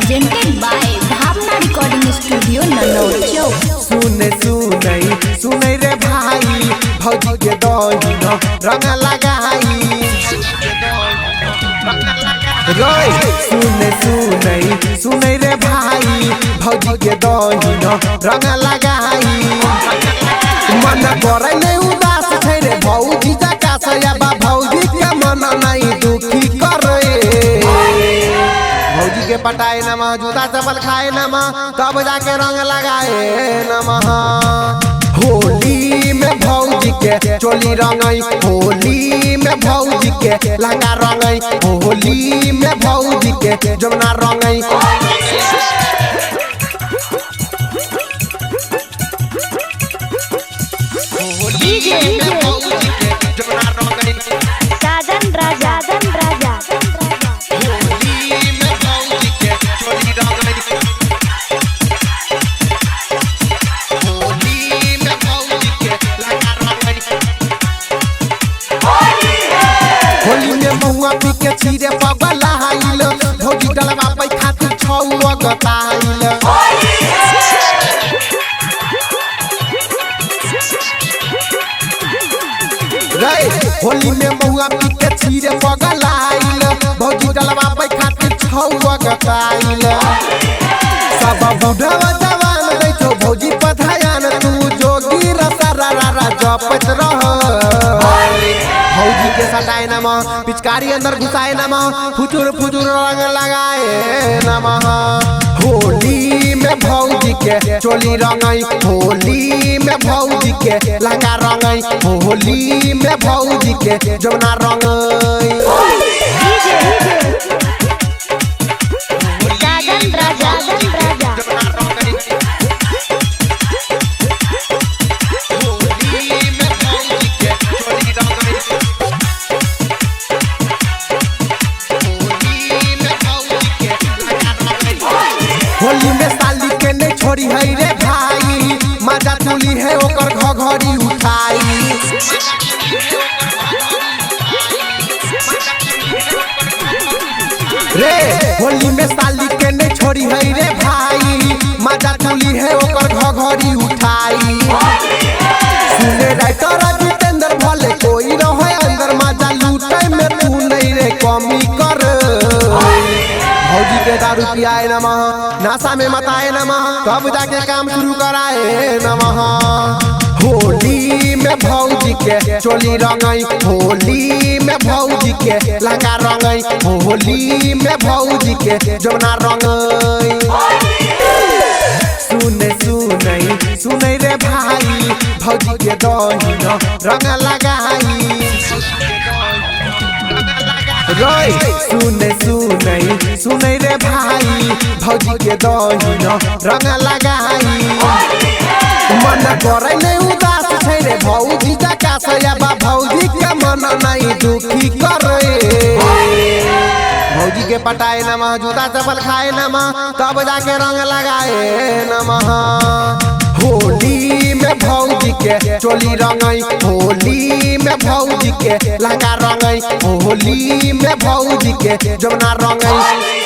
presented by Bhavna Recording Studio, Nanaucho. सुने रे भाई भौजी के दही न रंग लगाई सुने रे भाई भौजी के दही न रंग लगाई मन करे नहीं उदास छै रे भौजी जका सयाबा भौजी के मन नहीं दुखी करे भौजी के पटाए नमा जूता चप्पल खाए नमा तब जाके रंग लगाए नमः होली में भौजी के चोली रंगई होली में भौजी के लहंगा रंगई होली में भौजी के जमुना रंगई होली में भौजी के जमुना रंगई साजन राजा होली में भौजी के चोली रंगई होली में महुआ पी के छीरे पगला आइल भौजी डलवा पे खातिर छौआ गताइल रे होली में महुआ पी के छीरे पगला आइल भौजी डलवा पे खातिर छौआ गताइल सब बुढ़वा जवान रे छो भौजी पधायान तू जोगी रसरा जपत रह भौजी के सटाए नमा पिचकारी अंदर घुसाए नमा फुचुर रंग लगाए नमः होली में भौजी के चोली रंगई होली में भौजी के लहंगा रंगई होली में भौजी के जमुना रंगई साजन राजा होली में साली के नहीं छोड़ी है रे भाई मजा तुली है ओकर घघरी उठाई रे होली में साली के नहीं छोड़ी है रे भाई मजा तुली है ओकर घघरी उठाई सुने राइटर जितेंद्र भले कोई रहे अंदर मजा लूटे में तू नहीं रे कमी कर भौजी के दारू पियाए नमः नाशा में मताए नमः कब जाके काम शुरू कराए नमः होली में भौजी के चोली रंगई होली में भौजी के लहंगा रंगई होली में भौजी के जमुना रंगई सुने रे भाई भौजी के दही न रंग लगाई सुने रे भाई भौजी के दही न रंग लगाई मन करे नहीं उदास छै रे भौजी जका सयाबा भौजी के मन नहीं दुखी करे भौजी के पटाए नमा जूता चप्पल खाए नमा तब जाके रंग लगाए नमः होली में भौजी के चोली रंगई होली में भौजी के लहंगा रंगई होली में भौजी के जमुना रंगई